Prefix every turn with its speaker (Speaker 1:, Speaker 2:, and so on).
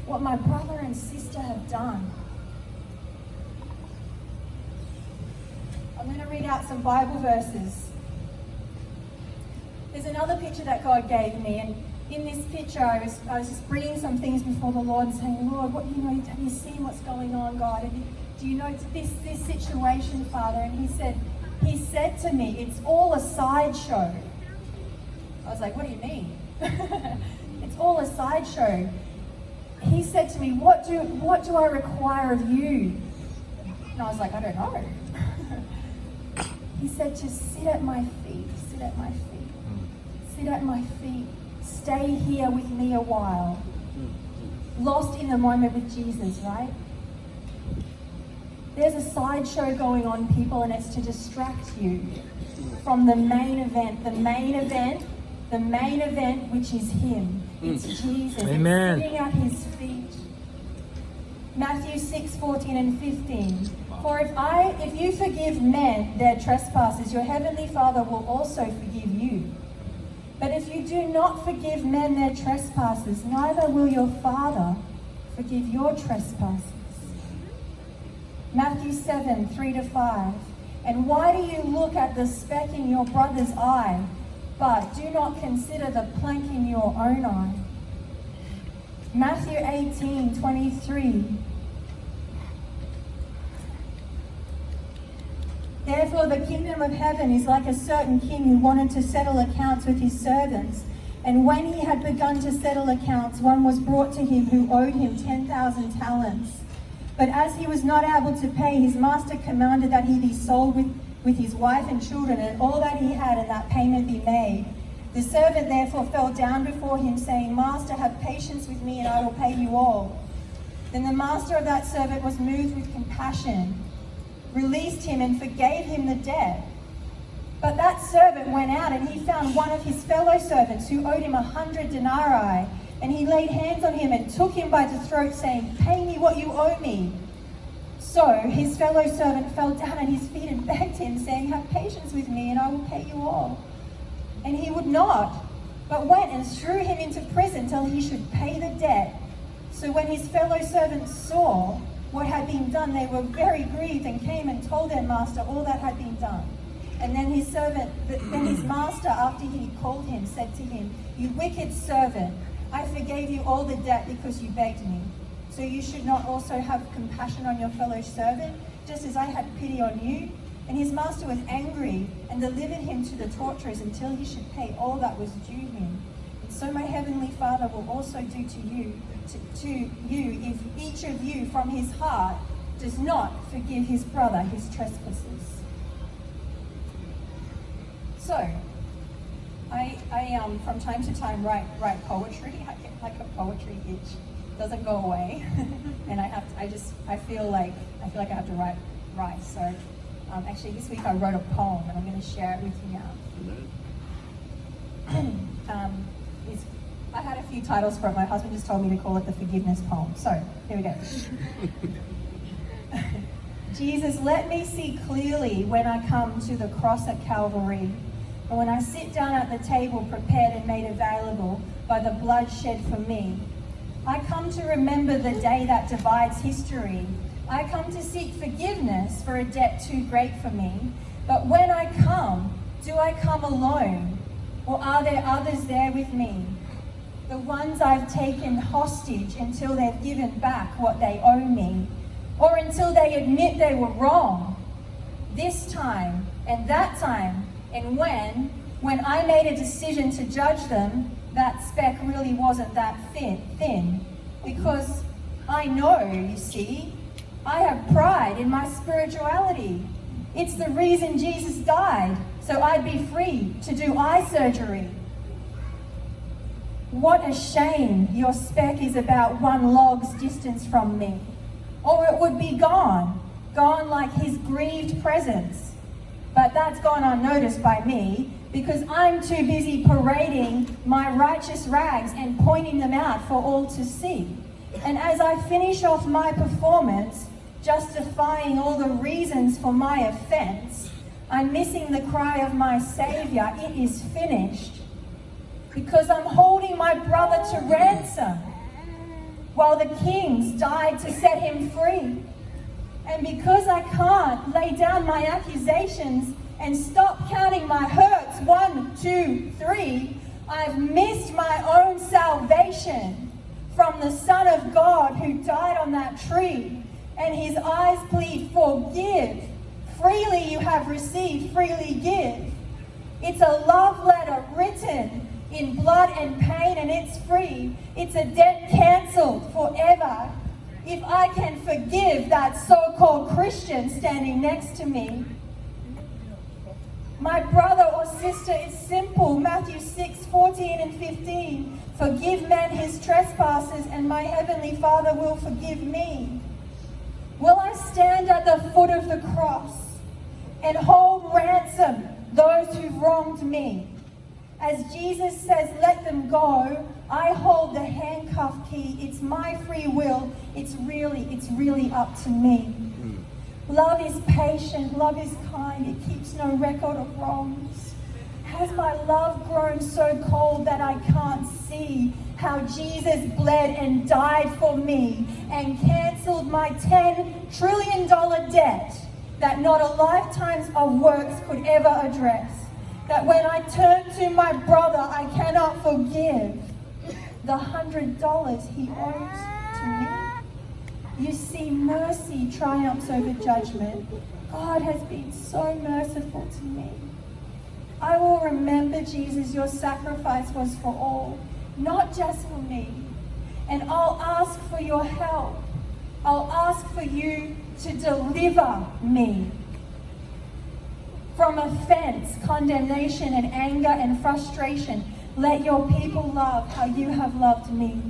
Speaker 1: what my brother and sister have done. I'm going to read out some Bible verses. There's another picture that God gave me, and in this picture I was just bringing some things before the Lord and saying, Lord, have you seen what's going on, God? Do you know this situation, Father? And he said to me, it's all a sideshow. I was like, what do you mean? It's all a sideshow. He said to me, what do I require of you? And I was like, I don't know. He said to sit at my feet, sit at my feet, sit at my feet. Stay here with me a while. Lost in the moment with Jesus, right? There's a sideshow going on, people, and it's to distract you from the main event, which is Him. It's Jesus.
Speaker 2: Amen.
Speaker 1: It's sitting at His feet. Matthew 6:14 and 15. For if you forgive men their trespasses, your heavenly Father will also forgive you. But if you do not forgive men their trespasses, neither will your Father forgive your trespasses. Matthew 7:3-5. And why do you look at the speck in your brother's eye, but do not consider the plank in your own eye? Matthew 18:23. Therefore the kingdom of heaven is like a certain king who wanted to settle accounts with his servants. And when he had begun to settle accounts, one was brought to him who owed him 10,000 talents. But as he was not able to pay, his master commanded that he be sold with his wife and children and all that he had, and that payment be made. The servant therefore fell down before him, saying, Master, have patience with me, and I will pay you all. Then the master of that servant was moved with compassion, released him, and forgave him the debt. But that servant went out, and he found one of his fellow servants who owed him 100 denarii. And he laid hands on him and took him by the throat, saying, Pay me what you owe me. So his fellow servant fell down at his feet and begged him, saying, Have patience with me, and I will pay you all. And he would not, but went and threw him into prison till he should pay the debt. So when his fellow servants saw what had been done, they were very grieved, and came and told their master all that had been done. And then his master, after he called him, said to him, You wicked servant, I forgave you all the debt because you begged me. So you should not also have compassion on your fellow servant, just as I had pity on you? And his master was angry and delivered him to the torturers until he should pay all that was due him. And so my heavenly Father will also do to you if each of you from his heart does not forgive his brother his trespasses. So, I from time to time write poetry. I get like a poetry itch, doesn't go away, and I feel like I have to write. So actually this week I wrote a poem, and I'm going to share it with you now. I had a few titles for it. My husband just told me to call it the forgiveness poem. So here we go. Jesus, let me see clearly when I come to the cross at Calvary. And when I sit down at the table prepared and made available by the blood shed for me, I come to remember the day that divides history. I come to seek forgiveness for a debt too great for me. But when I come, do I come alone? Or are there others there with me? The ones I've taken hostage until they've given back what they owe me, or until they admit they were wrong. This time and that time, and when I made a decision to judge them, that speck really wasn't that thin. Because I know, you see, I have pride in my spirituality. It's the reason Jesus died, so I'd be free to do eye surgery. What a shame your speck is about one log's distance from me. Or it would be gone like his grieved presence. But that's gone unnoticed by me, because I'm too busy parading my righteous rags and pointing them out for all to see. And as I finish off my performance, justifying all the reasons for my offense, I'm missing the cry of my Savior, it is finished. Because I'm holding my brother to ransom. while the kings died to set him free. And because I can't lay down my accusations and stop counting my hurts, 1, 2, 3, I've missed my own salvation from the Son of God who died on that tree. And his eyes plead, forgive. Freely you have received, freely give. It's a love letter written in blood and pain, and it's free. It's a debt cancelled forever. If I can forgive that so-called Christian standing next to me. My brother or sister, it's simple. Matthew 6:14 and 15. Forgive men his trespasses, and my heavenly Father will forgive me. Will I stand at the foot of the cross and hold ransom those who've wronged me? As Jesus says, let them go. I hold the handcuff key. It's my free will. It's really up to me. Love is patient. Love is kind. It keeps no record of wrongs. Has my love grown so cold that I can't see how Jesus bled and died for me and cancelled my $10 trillion debt that not a lifetime of works could ever address? That when I turn to my brother, I cannot forgive the $100 he owes to me. You see, mercy triumphs over judgment. God has been so merciful to me. I will remember, Jesus, your sacrifice was for all, not just for me. And I'll ask for your help. I'll ask for you to deliver me from offense, condemnation, and anger and frustration. Let your people love how you have loved me.